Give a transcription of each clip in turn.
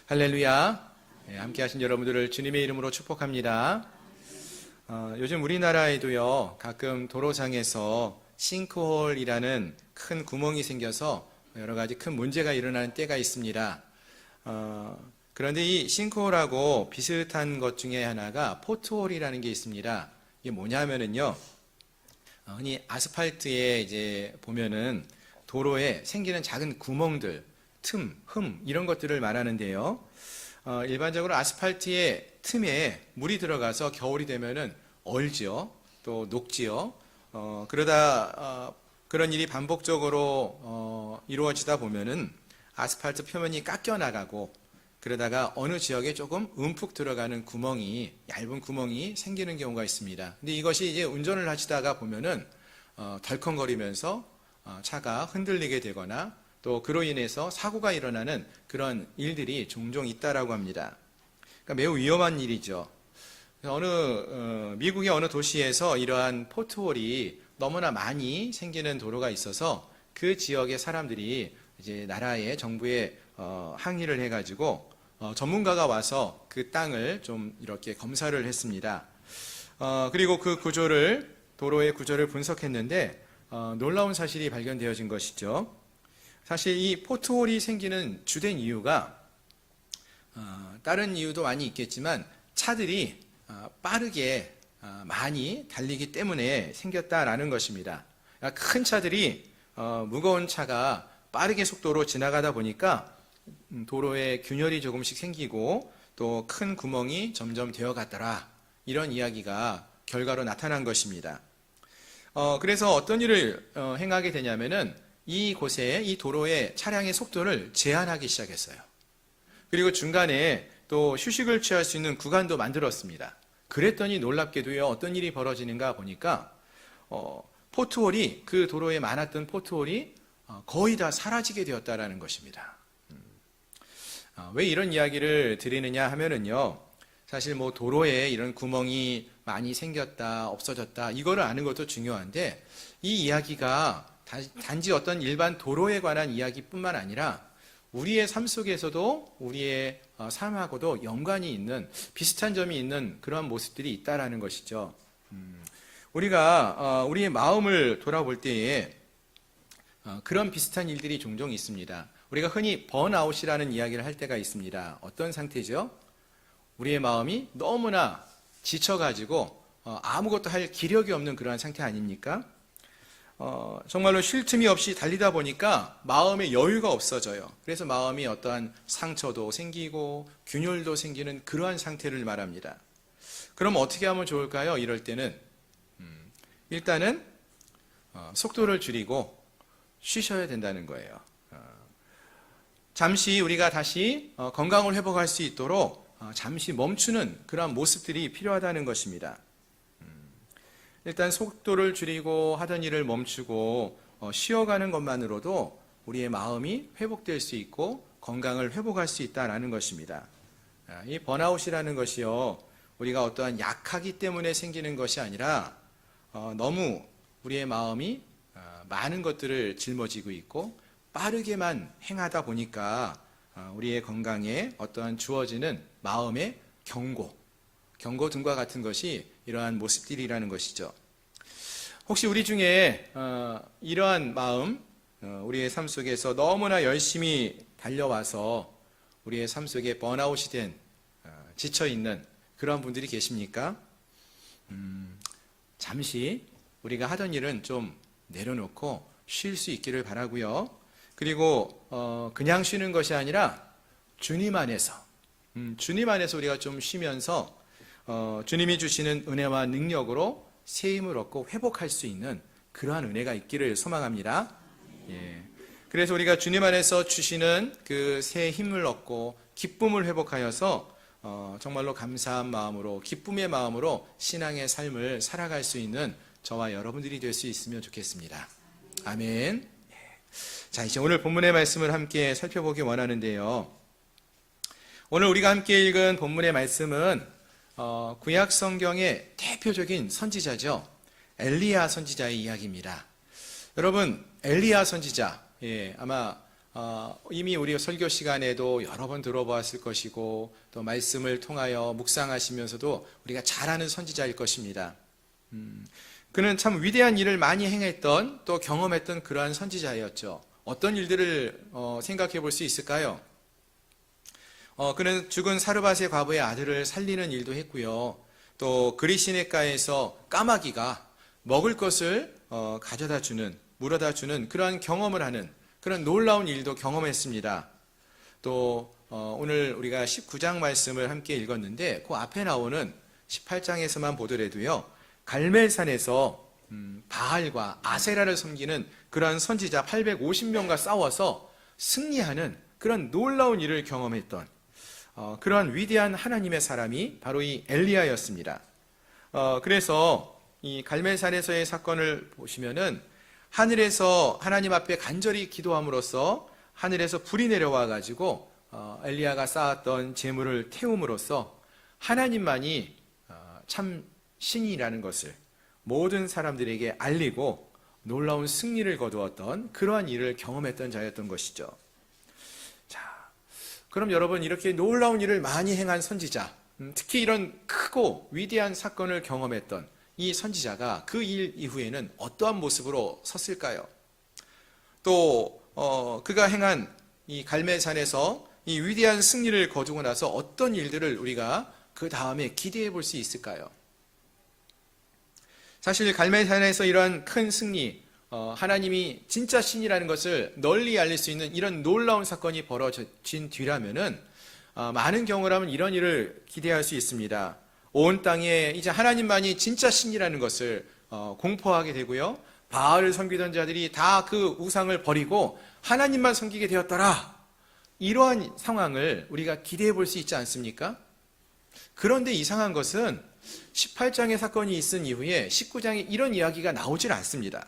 할렐루야. 함께 하신 여러분들을 주님의 이름으로 축복합니다. 요즘 우리나라에도요, 가끔 도로상에서 싱크홀이라는 큰 구멍이 생겨서 여러 가지 큰 문제가 일어나는 때가 있습니다. 그런데 이 싱크홀하고 비슷한 것 중에 하나가 포트홀이라는 게 있습니다. 이게 뭐냐면은요, 흔히 아스팔트에 이제 보면은 도로에 생기는 작은 구멍들, 틈, 흠 이런 것들을 말하는데요. 일반적으로 아스팔트의 틈에 물이 들어가서 겨울이 되면은 얼지요, 또 녹지요. 그러다 그런 일이 반복적으로 이루어지다 보면은 아스팔트 표면이 깎여 나가고 그러다가 어느 지역에 조금 움푹 들어가는 구멍이 얇은 구멍이 생기는 경우가 있습니다. 근데 이것이 이제 운전을 하시다가 보면은 덜컹거리면서 차가 흔들리게 되거나 또 그로 인해서 사고가 일어나는 그런 일들이 종종 있다라고 합니다. 그러니까 매우 위험한 일이죠. 미국의 어느 도시에서 이러한 포트홀이 너무나 많이 생기는 도로가 있어서 그 지역의 사람들이 이제 나라의 정부에 항의를 해가지고 전문가가 와서 그 땅을 좀 이렇게 검사를 했습니다. 그리고 그 도로의 구조를 분석했는데 놀라운 사실이 발견되어진 것이죠. 사실 이 포트홀이 생기는 주된 이유가 다른 이유도 많이 있겠지만 차들이 빠르게 많이 달리기 때문에 생겼다라는 것입니다. 그러니까 큰 차들이 무거운 차가 빠르게 속도로 지나가다 보니까 도로에 균열이 조금씩 생기고 또 큰 구멍이 점점 되어갔더라, 이런 이야기가 결과로 나타난 것입니다. 그래서 어떤 일을 행하게 되냐면은 이 도로의 차량의 속도를 제한하기 시작했어요. 그리고 중간에 또 휴식을 취할 수 있는 구간도 만들었습니다. 그랬더니 놀랍게도요, 어떤 일이 벌어지는가 보니까 포트홀이, 그 도로에 많았던 포트홀이 거의 다 사라지게 되었다라는 것입니다. 왜 이런 이야기를 드리느냐 하면은요, 사실 뭐 도로에 이런 구멍이 많이 생겼다, 없어졌다, 이거를 아는 것도 중요한데, 이 이야기가 단지 어떤 일반 도로에 관한 이야기뿐만 아니라 우리의 삶 속에서도 우리의 삶하고도 연관이 있는, 비슷한 점이 있는 그런 모습들이 있다라는 것이죠. 우리가 우리의 마음을 돌아볼 때에 그런 비슷한 일들이 종종 있습니다. 우리가 흔히 번아웃이라는 이야기를 할 때가 있습니다. 어떤 상태죠? 우리의 마음이 너무나 지쳐가지고 아무것도 할 기력이 없는 그러한 상태 아닙니까? 정말로 쉴 틈이 없이 달리다 보니까 마음의 여유가 없어져요. 그래서 마음이 어떠한 상처도 생기고 균열도 생기는 그러한 상태를 말합니다. 그럼 어떻게 하면 좋을까요? 이럴 때는 일단은 속도를 줄이고 쉬셔야 된다는 거예요. 잠시 우리가 다시 건강을 회복할 수 있도록 잠시 멈추는 그러한 모습들이 필요하다는 것입니다. 일단 속도를 줄이고 하던 일을 멈추고 쉬어가는 것만으로도 우리의 마음이 회복될 수 있고 건강을 회복할 수 있다는 것입니다. 이 번아웃이라는 것이요, 우리가 어떠한 약하기 때문에 생기는 것이 아니라 너무 우리의 마음이 많은 것들을 짊어지고 있고 빠르게만 행하다 보니까 우리의 건강에 어떠한 주어지는 마음의 경고 등과 같은 것이 이러한 모습들이라는 것이죠. 혹시 우리 중에 이러한 마음, 우리의 삶 속에서 너무나 열심히 달려와서 우리의 삶 속에 번아웃이 된, 지쳐있는 그러한 분들이 계십니까? 잠시 우리가 하던 일은 좀 내려놓고 쉴 수 있기를 바라고요. 그리고 그냥 쉬는 것이 아니라 주님 안에서 우리가 좀 쉬면서 주님이 주시는 은혜와 능력으로 새 힘을 얻고 회복할 수 있는 그러한 은혜가 있기를 소망합니다. 예. 그래서 우리가 주님 안에서 주시는 그 새 힘을 얻고 기쁨을 회복하여서 정말로 감사한 마음으로, 기쁨의 마음으로 신앙의 삶을 살아갈 수 있는 저와 여러분들이 될 수 있으면 좋겠습니다. 아멘. 자, 이제 오늘 본문의 말씀을 함께 살펴보기 원하는데요. 오늘 우리가 함께 읽은 본문의 말씀은 구약 성경의 대표적인 선지자죠. 엘리야 선지자의 이야기입니다. 여러분, 엘리야 선지자, 아마 이미 우리 설교 시간에도 여러 번 들어보았을 것이고 또 말씀을 통하여 묵상하시면서도 우리가 잘 아는 선지자일 것입니다. 그는 참 위대한 일을 많이 행했던 또 경험했던 그러한 선지자였죠. 어떤 일들을 생각해 볼 수 있을까요? 그는 죽은 사르밧의 과부의 아들을 살리는 일도 했고요. 또 그리시네가에서 까마귀가 먹을 것을 가져다 주는, 물어다 주는 그러한 경험을 하는 그런 놀라운 일도 경험했습니다. 또 오늘 우리가 19장 말씀을 함께 읽었는데 그 앞에 나오는 18장에서만 보더라도요. 갈멜산에서 바알과 아세라를 섬기는 그러한 선지자 850명과 싸워서 승리하는 그런 놀라운 일을 경험했던 그러한 위대한 하나님의 사람이 바로 이 엘리야였습니다. 그래서 이 갈멜산에서의 사건을 보시면은 하늘에서 하나님 앞에 간절히 기도함으로써 하늘에서 불이 내려와 가지고 엘리야가 쌓았던 재물을 태움으로써 하나님만이 참 신이라는 것을 모든 사람들에게 알리고 놀라운 승리를 거두었던 그러한 일을 경험했던 자였던 것이죠. 자, 그럼 여러분 이렇게 놀라운 일을 많이 행한 선지자, 특히 이런 크고 위대한 사건을 경험했던 이 선지자가 그 일 이후에는 어떠한 모습으로 섰을까요? 또 그가 행한 이 갈멜산에서 이 위대한 승리를 거두고 나서 어떤 일들을 우리가 그 다음에 기대해 볼 수 있을까요? 사실 갈멜산에서 이러한 큰 승리, 하나님이 진짜 신이라는 것을 널리 알릴 수 있는 이런 놀라운 사건이 벌어진 뒤라면은 많은 경우라면 이런 일을 기대할 수 있습니다. 온 땅에 이제 하나님만이 진짜 신이라는 것을 공포하게 되고요. 바알을 섬기던 자들이 다 그 우상을 버리고 하나님만 섬기게 되었더라. 이러한 상황을 우리가 기대해 볼 수 있지 않습니까? 그런데 이상한 것은 18장의 사건이 있은 이후에 19장에 이런 이야기가 나오질 않습니다.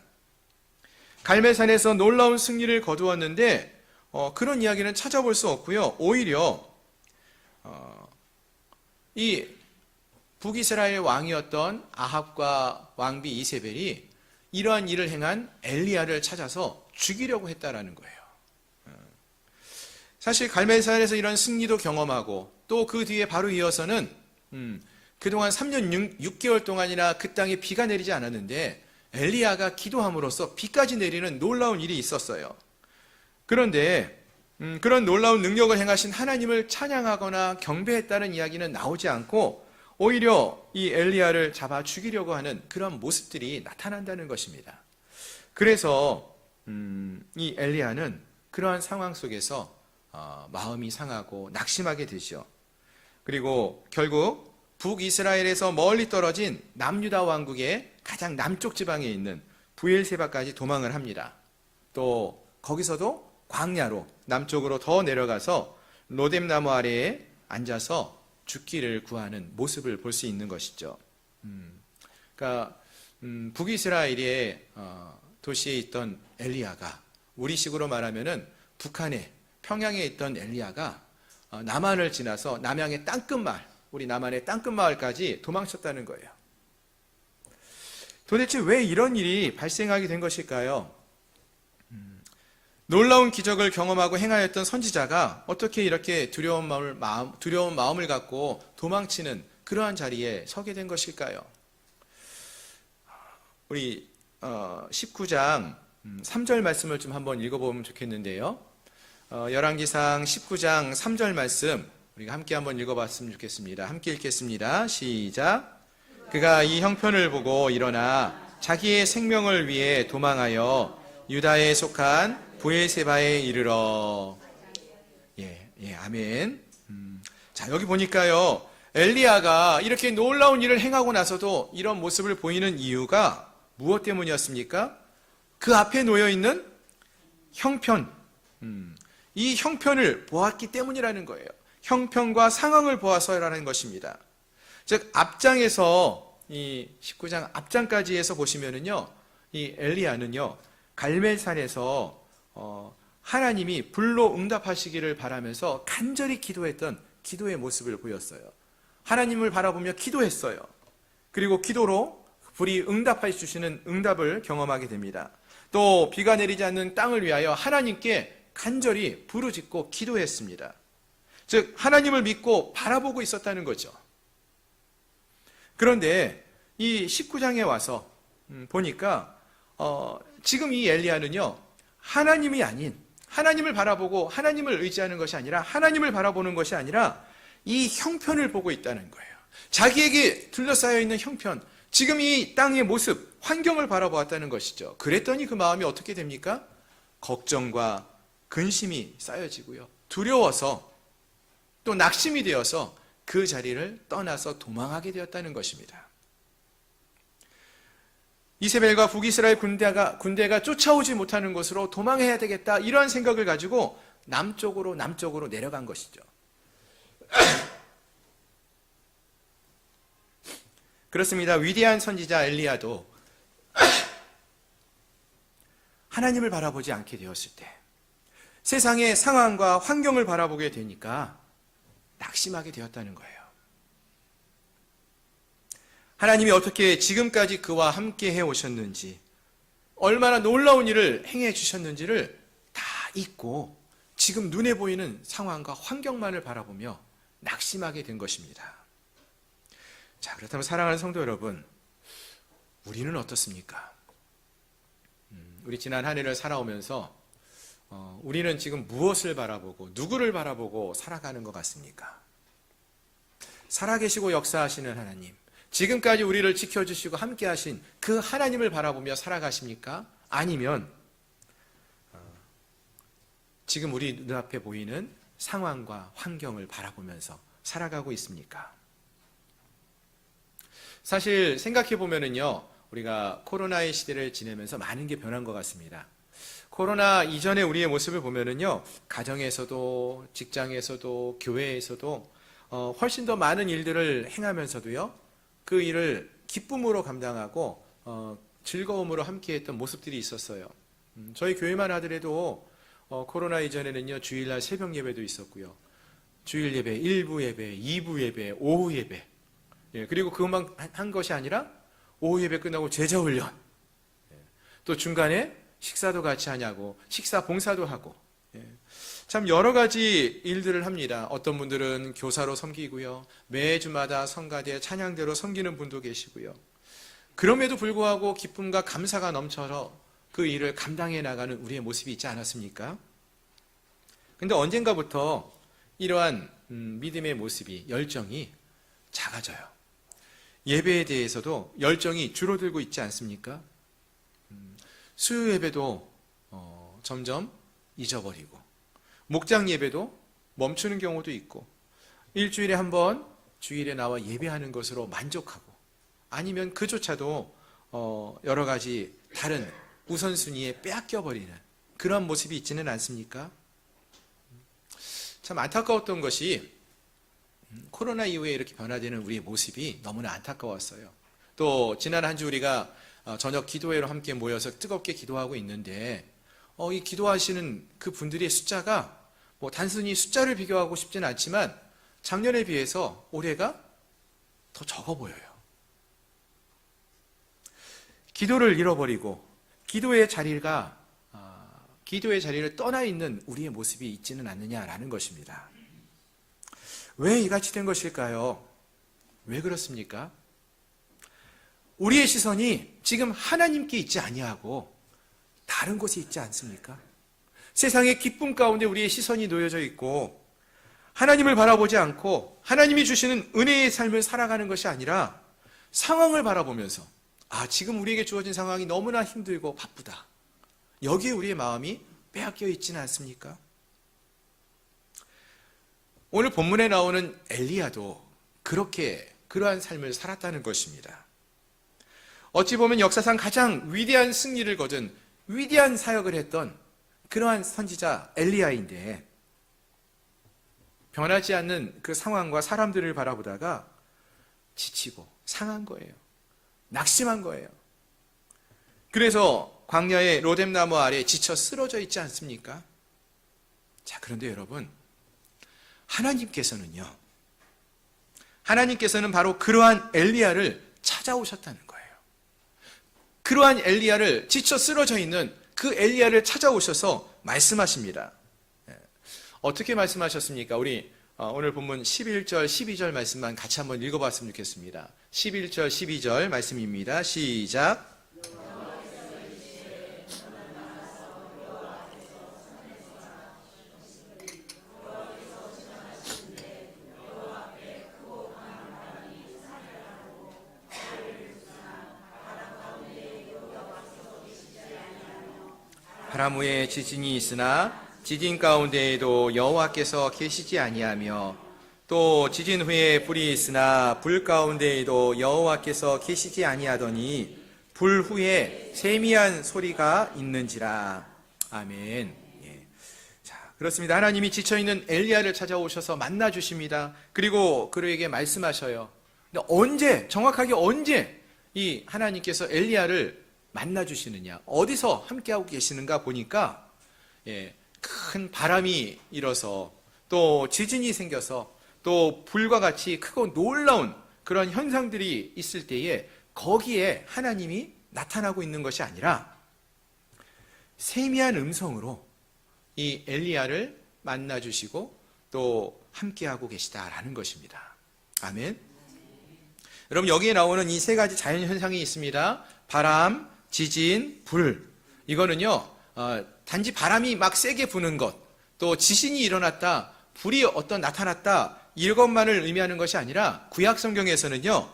갈멜산에서 놀라운 승리를 거두었는데 그런 이야기는 찾아볼 수 없고요. 오히려 이 북이스라엘 왕이었던 아합과 왕비 이세벨이 이러한 일을 행한 엘리야를 찾아서 죽이려고 했다라는 거예요. 사실 갈멜산에서 이런 승리도 경험하고 또 그 뒤에 바로 이어서는 그동안 3년 6개월 동안이나 그 땅에 비가 내리지 않았는데 엘리야가 기도함으로써 비까지 내리는 놀라운 일이 있었어요. 그런데 그런 놀라운 능력을 행하신 하나님을 찬양하거나 경배했다는 이야기는 나오지 않고 오히려 이 엘리야를 잡아 죽이려고 하는 그런 모습들이 나타난다는 것입니다. 그래서 이 엘리야는 그러한 상황 속에서 마음이 상하고 낙심하게 되죠. 그리고 결국 북이스라엘에서 멀리 떨어진 남유다 왕국의 가장 남쪽 지방에 있는 브엘세바까지 도망을 합니다. 또 거기서도 광야로 남쪽으로 더 내려가서 로뎀나무 아래에 앉아서 죽기를 구하는 모습을 볼 수 있는 것이죠. 그러니까 북이스라엘의 도시에 있던 엘리야가 우리식으로 말하면은 북한의 평양에 있던 엘리야가 남한을 지나서 남양의 땅끝마을, 우리 남한의 땅끝마을까지 도망쳤다는 거예요. 도대체 왜 이런 일이 발생하게 된 것일까요? 놀라운 기적을 경험하고 행하였던 선지자가 어떻게 이렇게 두려운 마음을 갖고 도망치는 그러한 자리에 서게 된 것일까요? 우리 19장 3절 말씀을 좀 한번 읽어보면 좋겠는데요. 열왕기상 19장 3절 말씀 우리가 함께 한번 읽어봤으면 좋겠습니다. 함께 읽겠습니다. 시작. 그가 이 형편을 보고 일어나 자기의 생명을 위해 도망하여 유다에 속한 브엘세바에 이르러. 아멘. 자, 여기 보니까요, 엘리야가 이렇게 놀라운 일을 행하고 나서도 이런 모습을 보이는 이유가 무엇 때문이었습니까? 그 앞에 놓여 있는 형편, 이 형편을 보았기 때문이라는 거예요. 형편과 상황을 보아서라는 것입니다. 즉, 앞장에서 이 19장 앞장까지 해서 보시면은요, 이 엘리야는요, 갈멜산에서 하나님이 불로 응답하시기를 바라면서 간절히 기도했던 기도의 모습을 보였어요. 하나님을 바라보며 기도했어요. 그리고 기도로 불이 응답해 주시는 응답을 경험하게 됩니다. 또 비가 내리지 않는 땅을 위하여 하나님께 간절히 부르짖고 기도했습니다. 즉 하나님을 믿고 바라보고 있었다는 거죠. 그런데 이 19장에 와서 보니까 지금 이 엘리야는요, 하나님이 아닌, 하나님을 바라보고 하나님을 의지하는 것이 아니라, 하나님을 바라보는 것이 아니라 이 형편을 보고 있다는 거예요. 자기에게 둘러싸여 있는 형편, 지금 이 땅의 모습, 환경을 바라보았다는 것이죠. 그랬더니 그 마음이 어떻게 됩니까? 걱정과 근심이 쌓여지고요, 두려워서 또 낙심이 되어서 그 자리를 떠나서 도망하게 되었다는 것입니다. 이세벨과 북이스라엘 군대가 쫓아오지 못하는 곳으로 도망해야 되겠다, 이러한 생각을 가지고 남쪽으로 내려간 것이죠. 그렇습니다. 위대한 선지자 엘리야도 하나님을 바라보지 않게 되었을 때, 세상의 상황과 환경을 바라보게 되니까 낙심하게 되었다는 거예요. 하나님이 어떻게 지금까지 그와 함께 해오셨는지, 얼마나 놀라운 일을 행해 주셨는지를 다 잊고 지금 눈에 보이는 상황과 환경만을 바라보며 낙심하게 된 것입니다. 자, 그렇다면 사랑하는 성도 여러분, 우리는 어떻습니까? 우리 지난 한 해를 살아오면서 우리는 지금 무엇을 바라보고 누구를 바라보고 살아가는 것 같습니까? 살아계시고 역사하시는 하나님, 지금까지 우리를 지켜주시고 함께하신 그 하나님을 바라보며 살아가십니까? 아니면 지금 우리 눈앞에 보이는 상황과 환경을 바라보면서 살아가고 있습니까? 사실 생각해 보면은요, 우리가 코로나의 시대를 지내면서 많은 게 변한 것 같습니다. 코로나 이전에 우리의 모습을 보면은요, 가정에서도 직장에서도 교회에서도 훨씬 더 많은 일들을 행하면서도요, 그 일을 기쁨으로 감당하고 즐거움으로 함께했던 모습들이 있었어요. 저희 교회만 하더라도 코로나 이전에는요, 주일날 새벽 예배도 있었고요, 주일 예배, 1부 예배, 2부 예배, 오후 예배, 그리고 그것만 한 것이 아니라 오후 예배 끝나고 제자훈련, 또 중간에 식사도 같이 하냐고 식사 봉사도 하고, 참 여러 가지 일들을 합니다. 어떤 분들은 교사로 섬기고요, 매주마다 성가대 찬양대로 섬기는 분도 계시고요. 그럼에도 불구하고 기쁨과 감사가 넘쳐서 그 일을 감당해 나가는 우리의 모습이 있지 않았습니까? 근데 언젠가부터 이러한 믿음의 모습이, 열정이 작아져요. 예배에 대해서도 열정이 줄어들고 있지 않습니까? 수요 예배도 점점 잊어버리고, 목장 예배도 멈추는 경우도 있고, 일주일에 한 번 주일에 나와 예배하는 것으로 만족하고, 아니면 그조차도 여러 가지 다른 우선순위에 빼앗겨버리는 그런 모습이 있지는 않습니까? 참 안타까웠던 것이 코로나 이후에 이렇게 변화되는 우리의 모습이 너무나 안타까웠어요. 또 지난 한 주 우리가 저녁 기도회로 함께 모여서 뜨겁게 기도하고 있는데, 이 기도하시는 그 분들의 숫자가 단순히 숫자를 비교하고 싶지는 않지만 작년에 비해서 올해가 더 적어 보여요. 기도를 잃어버리고 기도의 자리를 떠나 있는 우리의 모습이 있지는 않느냐라는 것입니다. 왜 이같이 된 것일까요? 왜 그렇습니까? 우리의 시선이 지금 하나님께 있지 아니하고 다른 곳에 있지 않습니까? 세상의 기쁨 가운데 우리의 시선이 놓여져 있고, 하나님을 바라보지 않고 하나님이 주시는 은혜의 삶을 살아가는 것이 아니라 상황을 바라보면서, 지금 우리에게 주어진 상황이 너무나 힘들고 바쁘다, 여기에 우리의 마음이 빼앗겨 있지는 않습니까? 오늘 본문에 나오는 엘리야도 그러한 삶을 살았다는 것입니다. 어찌 보면 역사상 가장 위대한 승리를 거둔 위대한 사역을 했던 그러한 선지자 엘리야인데, 변하지 않는 그 상황과 사람들을 바라보다가 지치고 상한 거예요. 낙심한 거예요. 그래서 광야의 로뎀나무 아래 지쳐 쓰러져 있지 않습니까? 자, 그런데 여러분, 하나님께서는 바로 그러한 엘리야를 찾아오셨다는 거예요. 그러한 엘리야를, 지쳐 쓰러져 있는 그 엘리야를 찾아오셔서 말씀하십니다. 어떻게 말씀하셨습니까? 우리 오늘 본문 11절, 12절 말씀만 같이 한번 읽어봤으면 좋겠습니다. 11절, 12절 말씀입니다. 시작. 바람 후에 지진이 있으나 지진 가운데에도 여호와께서 계시지 아니하며 또 지진 후에 불이 있으나 불 가운데에도 여호와께서 계시지 아니하더니 불 후에 세미한 소리가 있는지라. 아멘. 예. 자, 그렇습니다. 하나님이 지쳐있는 엘리야를 찾아오셔서 만나주십니다. 그리고 그에게 말씀하셔요. 근데 언제, 정확하게 언제 이 하나님께서 엘리야를 만나주시느냐, 어디서 함께하고 계시는가 보니까 큰 바람이 일어서 또 지진이 생겨서 또 불과 같이 크고 놀라운 그런 현상들이 있을 때에 거기에 하나님이 나타나고 있는 것이 아니라 세미한 음성으로 이 엘리야를 만나주시고 또 함께하고 계시다라는 것입니다. 아멘. 여러분, 여기에 나오는 이 세 가지 자연현상이 있습니다. 바람, 지진, 불. 이거는요, 단지 바람이 막 세게 부는 것, 또 지진이 일어났다, 불이 나타났다, 이것만을 의미하는 것이 아니라 구약 성경에서는요,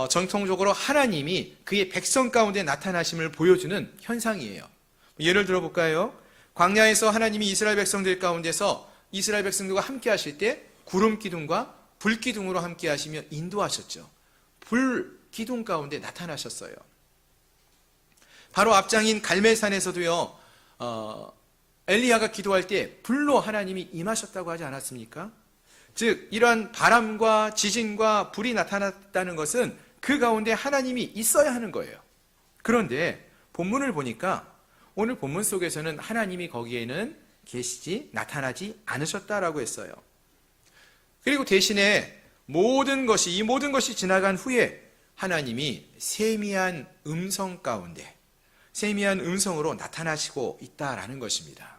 전통적으로 하나님이 그의 백성 가운데 나타나심을 보여주는 현상이에요. 예를 들어볼까요? 광야에서 하나님이 이스라엘 백성들 가운데서 이스라엘 백성들과 함께 하실 때 구름 기둥과 불 기둥으로 함께 하시며 인도하셨죠. 불 기둥 가운데 나타나셨어요. 바로 앞장인 갈멜산에서도요, 엘리야가 기도할 때 불로 하나님이 임하셨다고 하지 않았습니까? 즉, 이러한 바람과 지진과 불이 나타났다는 것은 그 가운데 하나님이 있어야 하는 거예요. 그런데 본문을 보니까 오늘 본문 속에서는 하나님이 거기에는 나타나지 않으셨다라고 했어요. 그리고 대신에 이 모든 것이 지나간 후에 하나님이 세미한 음성 가운데, 세미한 음성으로 나타나시고 있다라는 것입니다.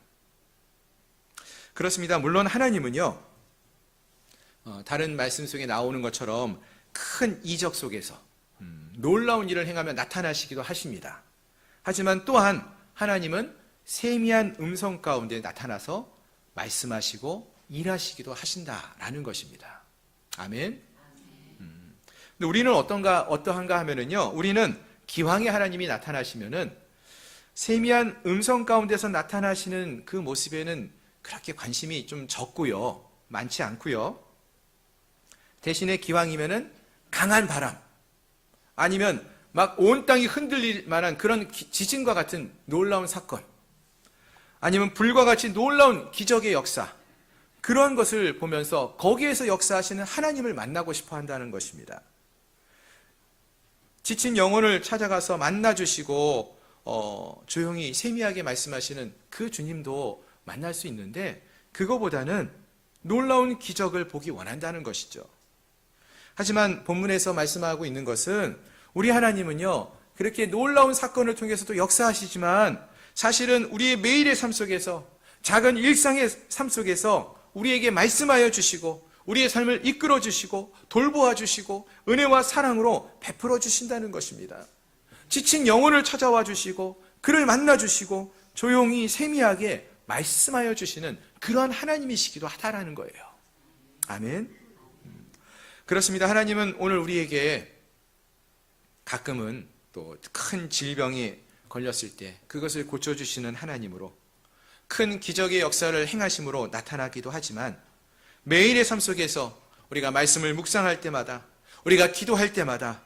그렇습니다. 물론 하나님은요, 다른 말씀 속에 나오는 것처럼 큰 이적 속에서 놀라운 일을 행하며 나타나시기도 하십니다. 하지만 또한 하나님은 세미한 음성 가운데 나타나서 말씀하시고 일하시기도 하신다라는 것입니다. 아멘. 근데 우리는 어떠한가 하면은요, 우리는 기왕에 하나님이 나타나시면은 세미한 음성 가운데서 나타나시는 그 모습에는 그렇게 관심이 좀 적고요, 많지 않고요. 대신에 기왕이면은 강한 바람, 아니면 막 온 땅이 흔들릴 만한 그런 지진과 같은 놀라운 사건, 아니면 불과 같이 놀라운 기적의 역사, 그런 것을 보면서 거기에서 역사하시는 하나님을 만나고 싶어 한다는 것입니다. 지친 영혼을 찾아가서 만나주시고 조용히 세미하게 말씀하시는 그 주님도 만날 수 있는데, 그거보다는 놀라운 기적을 보기 원한다는 것이죠. 하지만 본문에서 말씀하고 있는 것은 우리 하나님은요, 그렇게 놀라운 사건을 통해서도 역사하시지만 사실은 우리의 매일의 삶 속에서, 작은 일상의 삶 속에서 우리에게 말씀하여 주시고 우리의 삶을 이끌어 주시고 돌보아 주시고 은혜와 사랑으로 베풀어 주신다는 것입니다. 지친 영혼을 찾아와 주시고 그를 만나 주시고 조용히 세미하게 말씀하여 주시는 그러한 하나님이시기도 하다라는 거예요. 아멘. 그렇습니다. 하나님은 오늘 우리에게 가끔은 또 큰 질병이 걸렸을 때 그것을 고쳐주시는 하나님으로, 큰 기적의 역사를 행하심으로 나타나기도 하지만, 매일의 삶 속에서 우리가 말씀을 묵상할 때마다, 우리가 기도할 때마다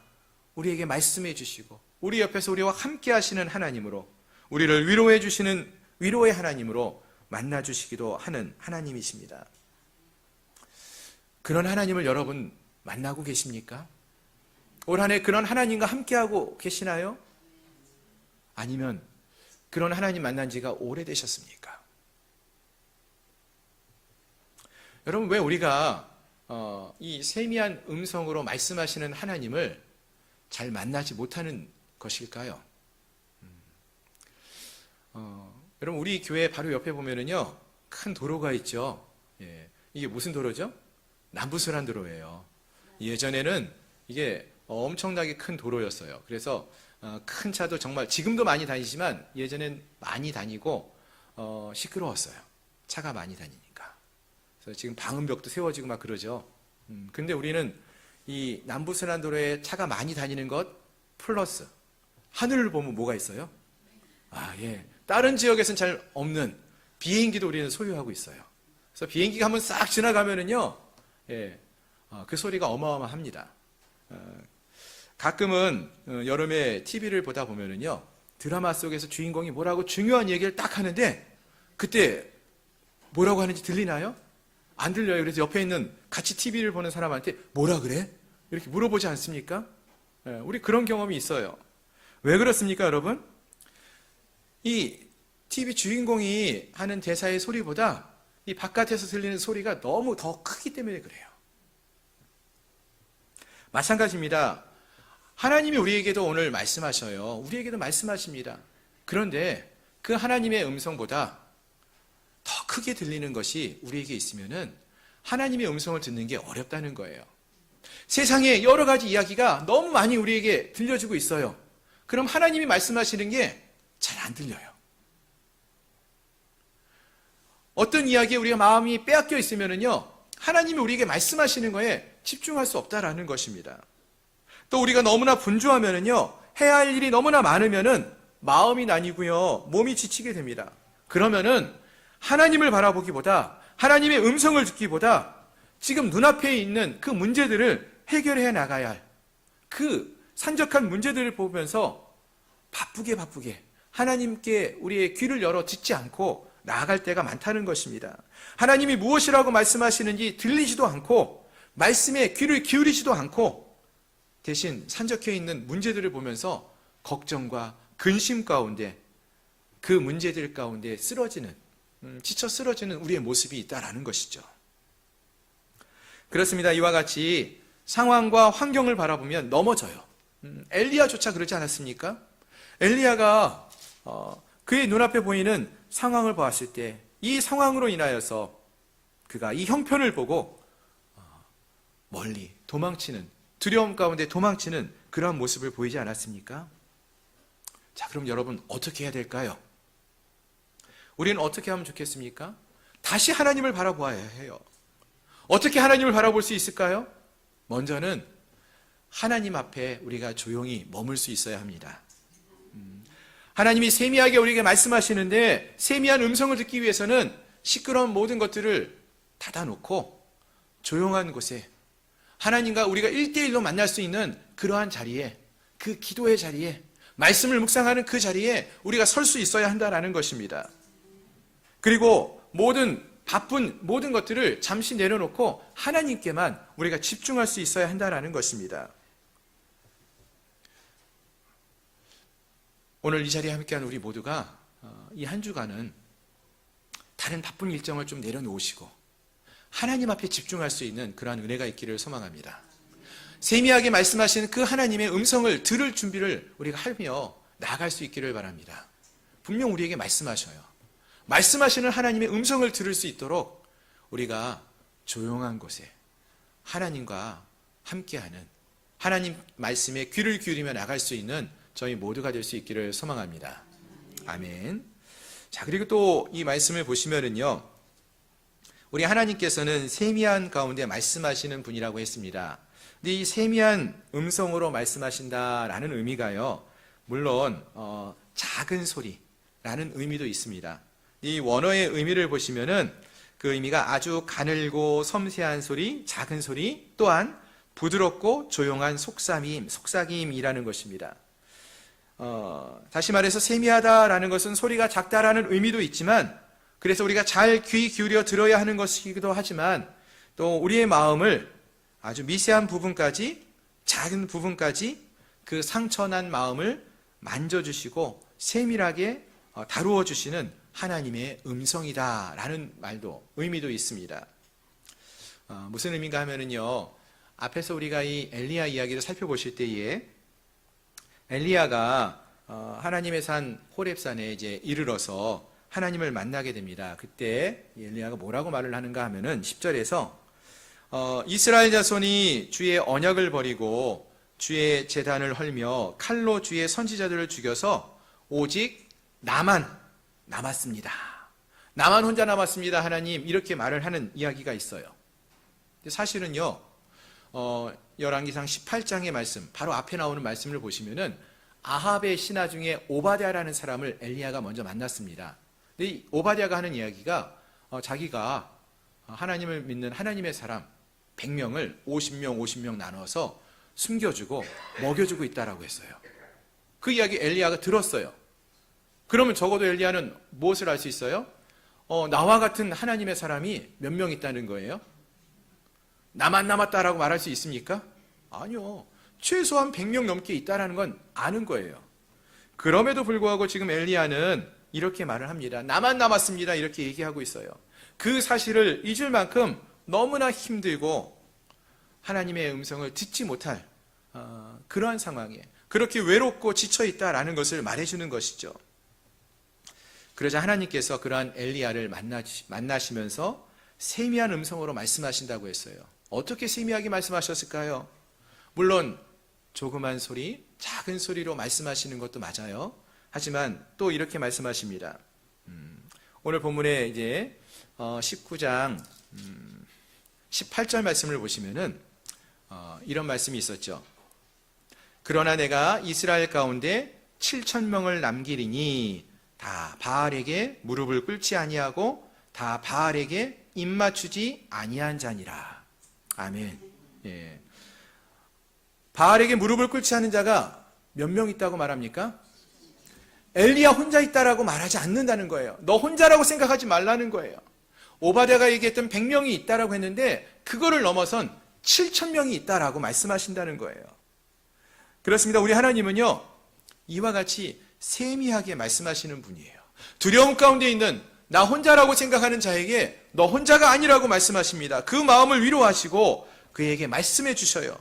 우리에게 말씀해 주시고 우리 옆에서 우리와 함께 하시는 하나님으로, 우리를 위로해 주시는 위로의 하나님으로 만나 주시기도 하는 하나님이십니다. 그런 하나님을 여러분 만나고 계십니까? 올 한 해 그런 하나님과 함께하고 계시나요? 아니면 그런 하나님 만난 지가 오래되셨습니까? 여러분, 왜 우리가 이 세미한 음성으로 말씀하시는 하나님을 잘 만나지 못하는 것일까요? 여러분, 우리 교회 바로 옆에 보면은요, 큰 도로가 있죠. 예, 이게 무슨 도로죠? 남부순환도로예요. 예전에는 이게 엄청나게 큰 도로였어요. 그래서 큰 차도 정말 지금도 많이 다니지만 예전엔 많이 다니고 시끄러웠어요. 차가 많이 다니니까. 그래서 지금 방음벽도 세워지고 막 그러죠. 근데 우리는 이 남부순환도로에 차가 많이 다니는 것 플러스 하늘을 보면 뭐가 있어요? 예. 다른 지역에서는 잘 없는 비행기도 우리는 소유하고 있어요. 그래서 비행기가 한번 싹 지나가면은요, 예, 그 소리가 어마어마합니다. 가끔은 여름에 TV를 보다 보면은요, 드라마 속에서 주인공이 뭐라고 중요한 얘기를 딱 하는데, 그때 뭐라고 하는지 들리나요? 안 들려요. 그래서 옆에 있는 같이 TV를 보는 사람한테 뭐라 그래? 이렇게 물어보지 않습니까? 예, 우리 그런 경험이 있어요. 왜 그렇습니까, 여러분? 이 TV 주인공이 하는 대사의 소리보다 이 바깥에서 들리는 소리가 너무 더 크기 때문에 그래요. 마찬가지입니다. 하나님이 우리에게도 오늘 말씀하셔요. 우리에게도 말씀하십니다. 그런데 그 하나님의 음성보다 더 크게 들리는 것이 우리에게 있으면은 하나님의 음성을 듣는 게 어렵다는 거예요. 세상에 여러 가지 이야기가 너무 많이 우리에게 들려주고 있어요. 그럼 하나님이 말씀하시는 게 잘 안 들려요. 어떤 이야기에 우리가 마음이 빼앗겨 있으면은요, 하나님이 우리에게 말씀하시는 거에 집중할 수 없다라는 것입니다. 또 우리가 너무나 분주하면은요, 해야 할 일이 너무나 많으면은 마음이 나뉘고요, 몸이 지치게 됩니다. 그러면은 하나님을 바라보기보다, 하나님의 음성을 듣기보다 지금 눈앞에 있는 그 문제들을 해결해 나가야 할 그 산적한 문제들을 보면서 바쁘게 하나님께 우리의 귀를 열어 듣지 않고 나아갈 때가 많다는 것입니다. 하나님이 무엇이라고 말씀하시는지 들리지도 않고 말씀에 귀를 기울이지도 않고 대신 산적해 있는 문제들을 보면서 걱정과 근심 가운데 그 문제들 가운데 지쳐 쓰러지는 우리의 모습이 있다라는 것이죠. 그렇습니다. 이와 같이 상황과 환경을 바라보면 넘어져요. 엘리야조차 그러지 않았습니까? 엘리야가 그의 눈앞에 보이는 상황을 보았을 때 이 상황으로 인하여서 그가 이 형편을 보고 멀리 도망치는, 두려움 가운데 도망치는 그러한 모습을 보이지 않았습니까? 자, 그럼 여러분 어떻게 해야 될까요? 우리는 어떻게 하면 좋겠습니까? 다시 하나님을 바라보아야 해요. 어떻게 하나님을 바라볼 수 있을까요? 먼저는 하나님 앞에 우리가 조용히 머물 수 있어야 합니다. 하나님이 세미하게 우리에게 말씀하시는데 세미한 음성을 듣기 위해서는 시끄러운 모든 것들을 닫아놓고 조용한 곳에 하나님과 우리가 1대1로 만날 수 있는 그러한 자리에, 그 기도의 자리에, 말씀을 묵상하는 그 자리에 우리가 설 수 있어야 한다는 것입니다. 그리고 바쁜 모든 것들을 잠시 내려놓고 하나님께만 우리가 집중할 수 있어야 한다는 것입니다. 오늘 이 자리에 함께한 우리 모두가 이 한 주간은 다른 바쁜 일정을 좀 내려놓으시고 하나님 앞에 집중할 수 있는 그러한 은혜가 있기를 소망합니다. 세미하게 말씀하시는 그 하나님의 음성을 들을 준비를 우리가 하며 나아갈 수 있기를 바랍니다. 분명 우리에게 말씀하셔요. 말씀하시는 하나님의 음성을 들을 수 있도록 우리가 조용한 곳에 하나님과 함께하는, 하나님 말씀에 귀를 기울이며 나갈 수 있는 저희 모두가 될 수 있기를 소망합니다. 아멘. 자, 그리고 또 이 말씀을 보시면은요, 우리 하나님께서는 세미한 가운데 말씀하시는 분이라고 했습니다. 근데 이 세미한 음성으로 말씀하신다라는 의미가요, 물론 작은 소리라는 의미도 있습니다. 이 원어의 의미를 보시면은 그 의미가 아주 가늘고 섬세한 소리, 작은 소리, 또한 부드럽고 조용한 속삭임이라는 것입니다. 다시 말해서 세미하다라는 것은 소리가 작다라는 의미도 있지만, 그래서 우리가 잘 귀 기울여 들어야 하는 것이기도 하지만, 또 우리의 마음을 아주 미세한 부분까지, 작은 부분까지 그 상처난 마음을 만져주시고 세밀하게 다루어 주시는 하나님의 음성이다라는 의미도 있습니다. 무슨 의미인가 하면은요, 앞에서 우리가 이 엘리야 이야기를 살펴보실 때에 엘리야가 하나님의 산 호렙산에 이제 이르러서 하나님을 만나게 됩니다. 그때 엘리야가 뭐라고 말을 하는가 하면은 10절에서 이스라엘 자손이 주의 언약을 버리고 주의 제단을 헐며 칼로 주의 선지자들을 죽여서 오직 나만 남았습니다. 나만 혼자 남았습니다. 하나님, 이렇게 말을 하는 이야기가 있어요. 사실은요, 열왕기상 18장의 말씀, 바로 앞에 나오는 말씀을 보시면은 아합의 신하 중에 오바댜라는 사람을 엘리야가 먼저 만났습니다. 근데 이 오바댜가 하는 이야기가 자기가 하나님을 믿는 하나님의 사람 100명을 50명 나눠서 숨겨주고 먹여주고 있다라고 했어요. 그 이야기 엘리야가 들었어요. 그러면 적어도 엘리야는 무엇을 알 수 있어요? 나와 같은 하나님의 사람이 몇 명 있다는 거예요? 나만 남았다라고 말할 수 있습니까? 아니요. 최소한 100명 넘게 있다라는 건 아는 거예요. 그럼에도 불구하고 지금 엘리야는 이렇게 말을 합니다. 나만 남았습니다. 이렇게 얘기하고 있어요. 그 사실을 잊을 만큼 너무나 힘들고 하나님의 음성을 듣지 못할 그러한 상황에 그렇게 외롭고 지쳐있다라는 것을 말해주는 것이죠. 그러자 하나님께서 그러한 엘리야를 만나시면서 세미한 음성으로 말씀하신다고 했어요. 어떻게 세미하게 말씀하셨을까요? 물론 조그만 소리, 작은 소리로 말씀하시는 것도 맞아요. 하지만 또 이렇게 말씀하십니다. 오늘 본문에 이제 19장 18절 말씀을 보시면은 이런 말씀이 있었죠. 그러나 내가 이스라엘 가운데 7,000명을 남기리니 다 바알에게 무릎을 꿇지 아니하고 다 바알에게 입맞추지 아니한 자니라. 아멘. 예. 바알에게 무릎을 꿇지 않은 자가 몇 명 있다고 말합니까? 엘리야 혼자 있다라고 말하지 않는다는 거예요. 너 혼자라고 생각하지 말라는 거예요. 오바댜가 얘기했던 100명이 있다라고 했는데 그거를 넘어선 7,000명이 있다라고 말씀하신다는 거예요. 그렇습니다. 우리 하나님은요, 이와 같이 세미하게 말씀하시는 분이에요. 두려움 가운데 있는 나 혼자라고 생각하는 자에게 너 혼자가 아니라고 말씀하십니다. 그 마음을 위로하시고 그에게 말씀해 주셔요.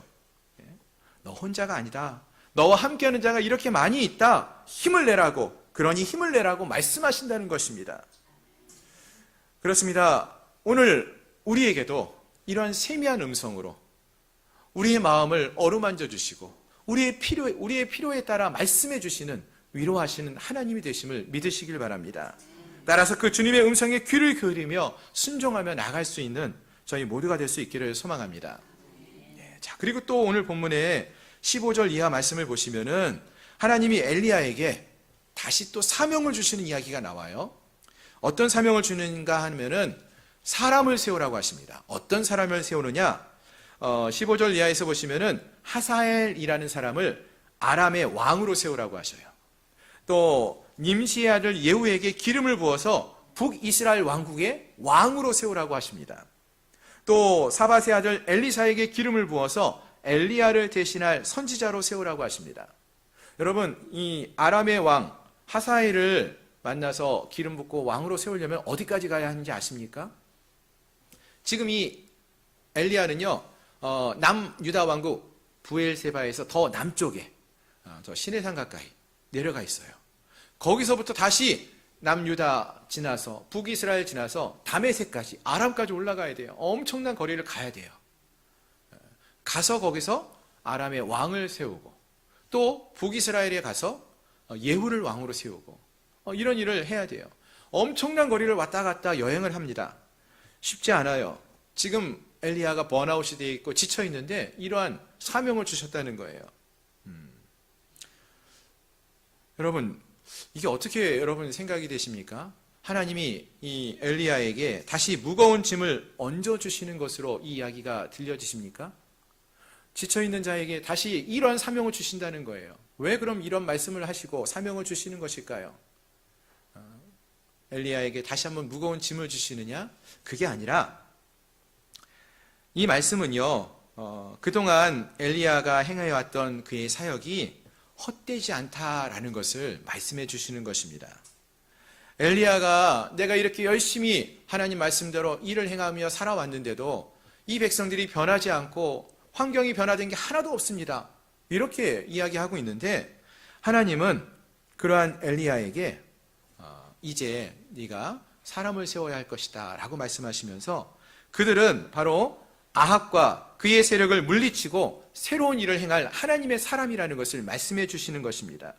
너 혼자가 아니다. 너와 함께하는 자가 이렇게 많이 있다. 힘을 내라고, 그러니 힘을 내라고 말씀하신다는 것입니다. 그렇습니다. 오늘 우리에게도 이러한 세미한 음성으로 우리의 마음을 어루만져 주시고 우리의 필요에 따라 말씀해 주시는, 위로하시는 하나님이 되심을 믿으시길 바랍니다. 따라서 그 주님의 음성에 귀를 기울이며 순종하며 나갈 수 있는 저희 모두가 될 수 있기를 소망합니다. 자, 그리고 또 오늘 본문에 15절 이하 말씀을 보시면은 하나님이 엘리야에게 다시 또 사명을 주시는 이야기가 나와요. 어떤 사명을 주는가 하면은 사람을 세우라고 하십니다. 어떤 사람을 세우느냐? 15절 이하에서 보시면은 하사엘이라는 사람을 아람의 왕으로 세우라고 하셔요. 또 님시의 아들 예후에게 기름을 부어서 북이스라엘 왕국의 왕으로 세우라고 하십니다. 또 사밧의 아들 엘리사에게 기름을 부어서 엘리야를 대신할 선지자로 세우라고 하십니다. 여러분, 이 아람의 왕 하사엘을 만나서 기름 붓고 왕으로 세우려면 어디까지 가야 하는지 아십니까? 지금 이 엘리야는요, 남유다 왕국 부엘세바에서 더 남쪽에 저 시내산 가까이 내려가 있어요. 거기서부터 다시 남유다 지나서 북이스라엘 지나서 다메섹까지, 아람까지 올라가야 돼요. 엄청난 거리를 가야 돼요. 가서 거기서 아람의 왕을 세우고 또 북이스라엘에 가서 예후를 왕으로 세우고 이런 일을 해야 돼요. 엄청난 거리를 왔다 갔다 여행을 합니다. 쉽지 않아요. 지금 엘리야가 번아웃이 되어 있고 지쳐 있는데 이러한 사명을 주셨다는 거예요. 여러분, 이게 어떻게 여러분 생각이 되십니까? 하나님이 이 엘리야에게 다시 무거운 짐을 얹어주시는 것으로 이 이야기가 들려지십니까? 지쳐있는 자에게 다시 이러한 사명을 주신다는 거예요. 왜 그럼 이런 말씀을 하시고 사명을 주시는 것일까요? 엘리야에게 다시 한번 무거운 짐을 주시느냐? 그게 아니라 이 말씀은요, 그동안 엘리야가 행해왔던 그의 사역이 헛되지 않다라는 것을 말씀해 주시는 것입니다. 엘리야가 내가 이렇게 열심히 하나님 말씀대로 일을 행하며 살아왔는데도 이 백성들이 변하지 않고 환경이 변화된 게 하나도 없습니다. 이렇게 이야기하고 있는데 하나님은 그러한 엘리야에게 이제 네가 사람을 세워야 할 것이다 라고 말씀하시면서 그들은 바로 아합과 그의 세력을 물리치고 새로운 일을 행할 하나님의 사람이라는 것을 말씀해 주시는 것입니다.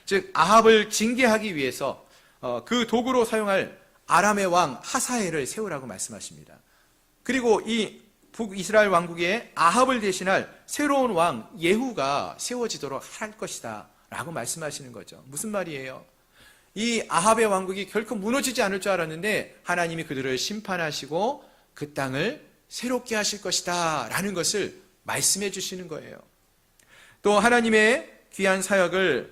즉 아합을 징계하기 위해서 그 도구로 사용할 아람의 왕 하사엘을 세우라고 말씀하십니다. 그리고 이 북이스라엘 왕국의 아합을 대신할 새로운 왕 예후가 세워지도록 할 것이다 라고 말씀하시는 거죠. 무슨 말이에요? 이 아합의 왕국이 결코 무너지지 않을 줄 알았는데 하나님이 그들을 심판하시고 그 땅을 새롭게 하실 것이다 라는 것을 말씀해 주시는 거예요. 또 하나님의 귀한 사역을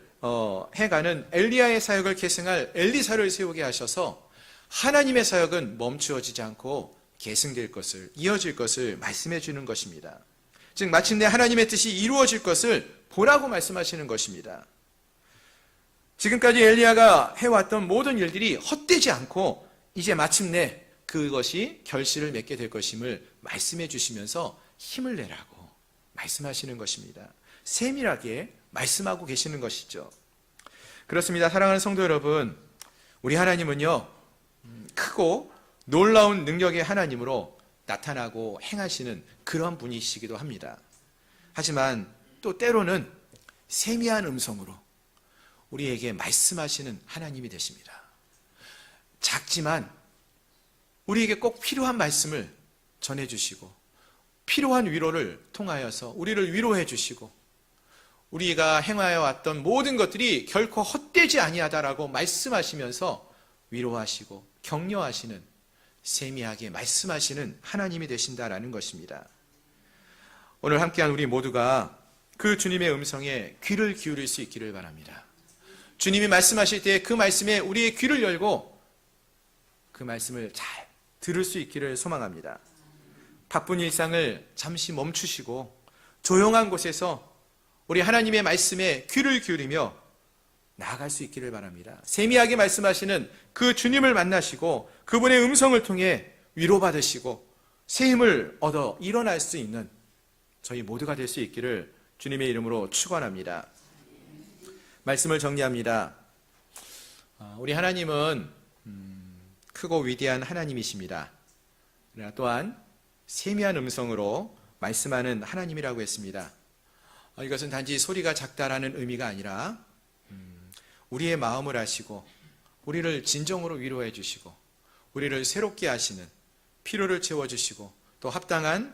해가는 엘리야의 사역을 계승할 엘리사를 세우게 하셔서 하나님의 사역은 멈추어지지 않고 계승될 것을, 이어질 것을 말씀해 주는 것입니다. 즉 마침내 하나님의 뜻이 이루어질 것을 보라고 말씀하시는 것입니다. 지금까지 엘리야가 해왔던 모든 일들이 헛되지 않고 이제 마침내 그것이 결실을 맺게 될 것임을 말씀해 주시면서 힘을 내라고 말씀하시는 것입니다. 세밀하게 말씀하고 계시는 것이죠. 그렇습니다. 사랑하는 성도 여러분, 우리 하나님은요 크고 놀라운 능력의 하나님으로 나타나고 행하시는 그런 분이시기도 합니다. 하지만 또 때로는 세미한 음성으로 우리에게 말씀하시는 하나님이 되십니다. 작지만 우리에게 꼭 필요한 말씀을 전해주시고 필요한 위로를 통하여서 우리를 위로해 주시고 우리가 행하여 왔던 모든 것들이 결코 헛되지 아니하다라고 말씀하시면서 위로하시고 격려하시는 세미하게 말씀하시는 하나님이 되신다라는 것입니다. 오늘 함께한 우리 모두가 그 주님의 음성에 귀를 기울일 수 있기를 바랍니다. 주님이 말씀하실 때 그 말씀에 우리의 귀를 열고 그 말씀을 잘 들을 수 있기를 소망합니다. 바쁜 일상을 잠시 멈추시고 조용한 곳에서 우리 하나님의 말씀에 귀를 기울이며 나아갈 수 있기를 바랍니다. 세미하게 말씀하시는 그 주님을 만나시고 그분의 음성을 통해 위로받으시고 새 힘을 얻어 일어날 수 있는 저희 모두가 될 수 있기를 주님의 이름으로 축원합니다. 말씀을 정리합니다. 우리 하나님은 크고 위대한 하나님이십니다. 그러나 또한 세미한 음성으로 말씀하는 하나님이라고 했습니다. 이것은 단지 소리가 작다라는 의미가 아니라 우리의 마음을 아시고 우리를 진정으로 위로해 주시고 우리를 새롭게 하시는 필요를 채워주시고 또 합당한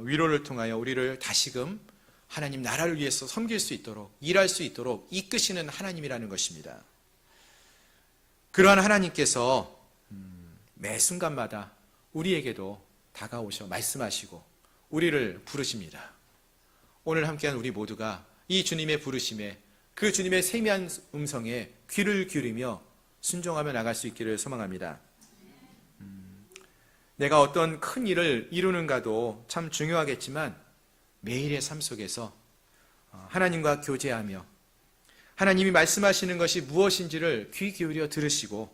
위로를 통하여 우리를 다시금 하나님 나라를 위해서 섬길 수 있도록 일할 수 있도록 이끄시는 하나님이라는 것입니다. 그러한 하나님께서 매 순간마다 우리에게도 다가오셔 말씀하시고 우리를 부르십니다. 오늘 함께한 우리 모두가 이 주님의 부르심에 그 주님의 세미한 음성에 귀를 기울이며 순종하며 나갈 수 있기를 소망합니다. 내가 어떤 큰 일을 이루는가도 참 중요하겠지만 매일의 삶 속에서 하나님과 교제하며 하나님이 말씀하시는 것이 무엇인지를 귀 기울여 들으시고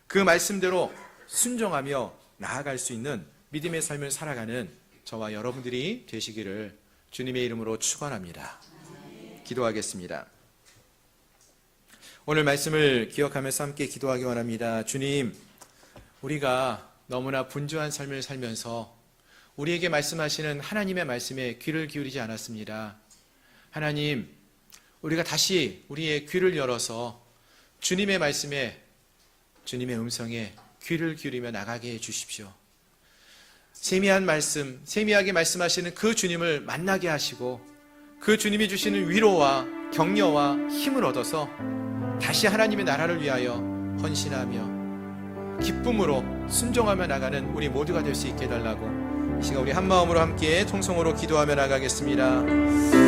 그 말씀대로 순종하며 나아갈 수 있는 믿음의 삶을 살아가는 저와 여러분들이 되시기를 주님의 이름으로 축원합니다. 기도하겠습니다. 오늘 말씀을 기억하면서 함께 기도하기 원합니다. 주님, 우리가 너무나 분주한 삶을 살면서 우리에게 말씀하시는 하나님의 말씀에 귀를 기울이지 않았습니다. 하나님, 우리가 다시 우리의 귀를 열어서 주님의 말씀에, 주님의 음성에 귀를 기울이며 나가게 해 주십시오. 세미한 말씀, 세미하게 말씀하시는 그 주님을 만나게 하시고 그 주님이 주시는 위로와 격려와 힘을 얻어서 다시 하나님의 나라를 위하여 헌신하며 기쁨으로 순종하며 나가는 우리 모두가 될 수 있게 해달라고 이 시간 우리 한마음으로 함께 통성으로 기도하며 나가겠습니다.